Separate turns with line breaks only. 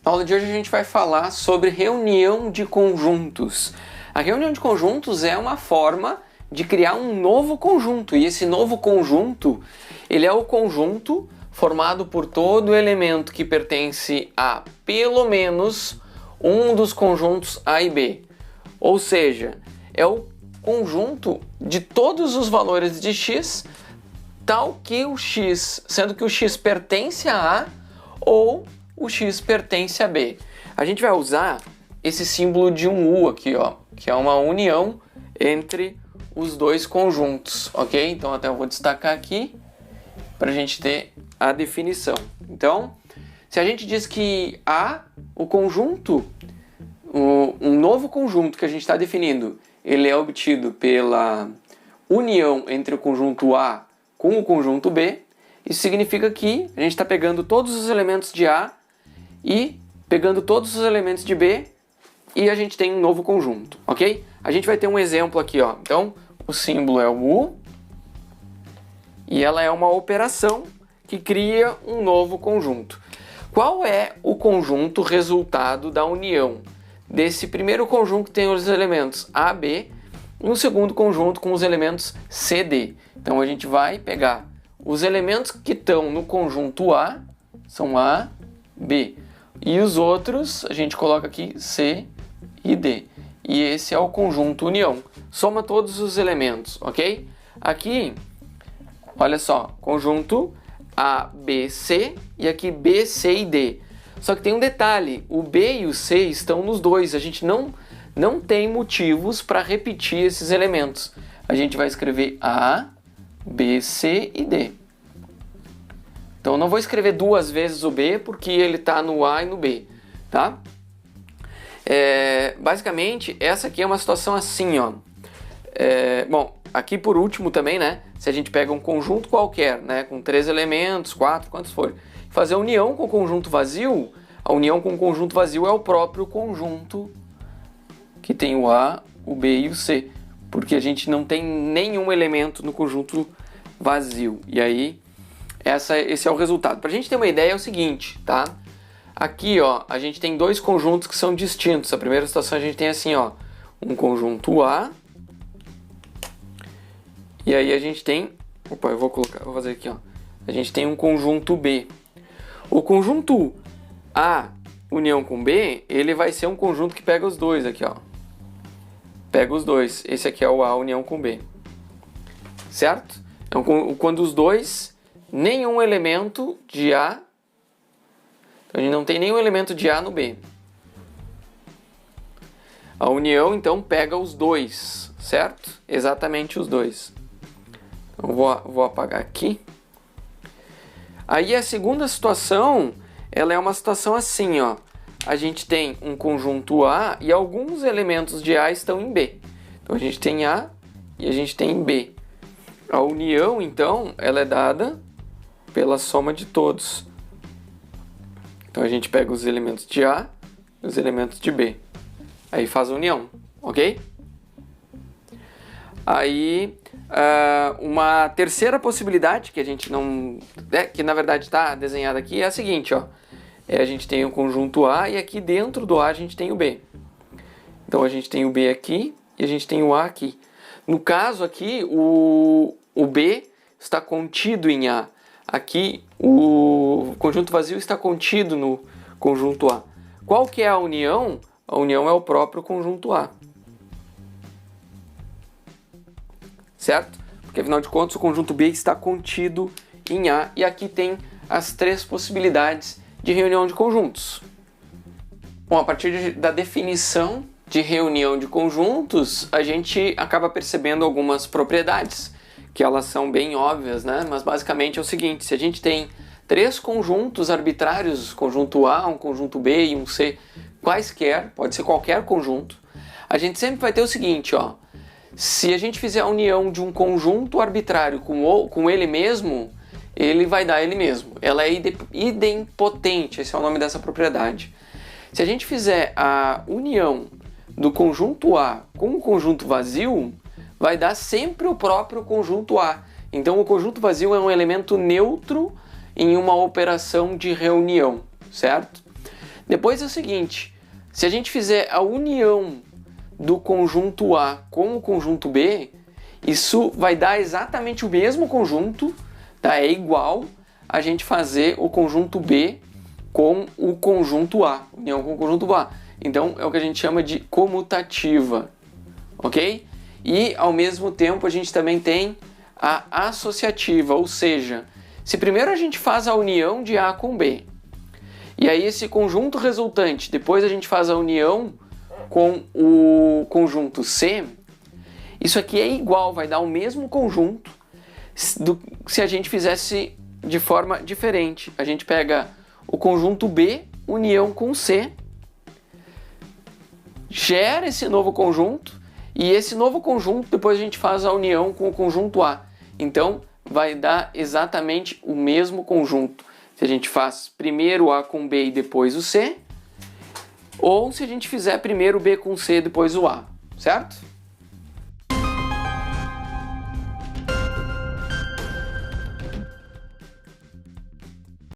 Na aula de hoje a gente vai falar sobre reunião de conjuntos. A reunião de conjuntos é uma forma de criar um novo conjunto, e esse novo conjunto, ele é o conjunto formado por todo elemento que pertence a pelo menos um dos conjuntos A e B. Ou seja, é o conjunto de todos os valores de x, tal que o x, sendo que o x pertence a A ou o x pertence a B. A gente vai usar esse símbolo de um U aqui, ó, que é uma união entre os dois conjuntos, ok? Então até eu vou destacar aqui para a gente ter a definição. Então, se a gente diz que A, o conjunto, um novo conjunto que a gente está definindo, ele é obtido pela união entre o conjunto A com o conjunto B, isso significa que a gente está pegando todos os elementos de A e pegando todos os elementos de B e a gente tem um novo conjunto, ok? A gente vai ter um exemplo aqui, ó. Então, o símbolo é o U e ela é uma operação que cria um novo conjunto. Qual é o conjunto resultado da união desse primeiro conjunto que tem os elementos A, B e um segundo conjunto com os elementos C, D? Então, a gente vai pegar os elementos que estão no conjunto A, são A, B. E os outros, a gente coloca aqui C e D. E esse é o conjunto união. Soma todos os elementos, ok? Aqui, olha só, conjunto A, B, C e aqui B, C e D. Só que tem um detalhe, o B e o C estão nos dois. A gente não tem motivos para repetir esses elementos. A gente vai escrever A, B, C e D. Então, eu não vou escrever duas vezes o B, porque ele está no A e no B, tá? Basicamente, essa aqui é uma situação assim, ó. Bom, aqui por último também, né? Se a gente pega um conjunto qualquer, né? Com 3 elementos, 4, quantos for. Fazer a união com o conjunto vazio, a união com o conjunto vazio é o próprio conjunto que tem o A, o B e o C. Porque a gente não tem nenhum elemento no conjunto vazio. E aí, esse é o resultado. Para a gente ter uma ideia é o seguinte, tá? Aqui, ó, a gente tem dois conjuntos que são distintos. A primeira situação a gente tem assim, ó, um conjunto A. E aí a gente tem, opa, vou fazer aqui, ó. A gente tem um conjunto B. O conjunto A união com B, ele vai ser um conjunto que pega os dois aqui, ó. Pega os dois. Esse aqui é o A união com B. Certo? Então, quando os dois, nenhum elemento de A, então a gente não tem nenhum elemento de A no B. A união, então, pega os dois, certo? Exatamente os dois. Então, vou apagar aqui. Aí a segunda situação, ela é uma situação assim, ó. A gente tem um conjunto A e alguns elementos de A estão em B. Então, a gente tem A e a gente tem B. A união, então, ela é dada pela soma de todos. Então, a gente pega os elementos de A e os elementos de B. Aí faz a união, ok? Aí, uma terceira possibilidade que a gente não... que na verdade está desenhada aqui é a seguinte, ó. A gente tem o conjunto A e aqui dentro do A a gente tem o B. Então, a gente tem o B aqui e a gente tem o A aqui. No caso aqui, o B está contido em A. Aqui, o conjunto vazio está contido no conjunto A. Qual que é a união? A união é o próprio conjunto A. Certo? Porque, afinal de contas, o conjunto B está contido em A. E aqui tem as três possibilidades de reunião de conjuntos. Bom, a partir da definição de reunião de conjuntos, a gente acaba percebendo algumas propriedades, que elas são bem óbvias, né? Mas basicamente é o seguinte, se a gente tem três conjuntos arbitrários, conjunto A, um conjunto B e um C, quaisquer, pode ser qualquer conjunto, a gente sempre vai ter o seguinte, ó, se a gente fizer a união de um conjunto arbitrário com ele mesmo, ele vai dar ele mesmo. Ela é idempotente, esse é o nome dessa propriedade. Se a gente fizer a união do conjunto A com o conjunto vazio, vai dar sempre o próprio conjunto A. Então o conjunto vazio é um elemento neutro em uma operação de reunião, certo? Depois é o seguinte, se a gente fizer a união do conjunto A com o conjunto B, isso vai dar exatamente o mesmo conjunto, tá? É igual a gente fazer o conjunto B com o conjunto A, união com o conjunto A. Então é o que a gente chama de comutativa, ok? E ao mesmo tempo a gente também tem a associativa, ou seja, se primeiro a gente faz a união de A com B, e aí esse conjunto resultante, depois a gente faz a união com o conjunto C, isso aqui é igual, vai dar o mesmo conjunto se a gente fizesse de forma diferente. A gente pega o conjunto B, união com C, gera esse novo conjunto, e esse novo conjunto depois a gente faz a união com o conjunto A. Então vai dar exatamente o mesmo conjunto. Se a gente faz primeiro o A com B e depois o C, ou se a gente fizer primeiro o B com C e depois o A, certo?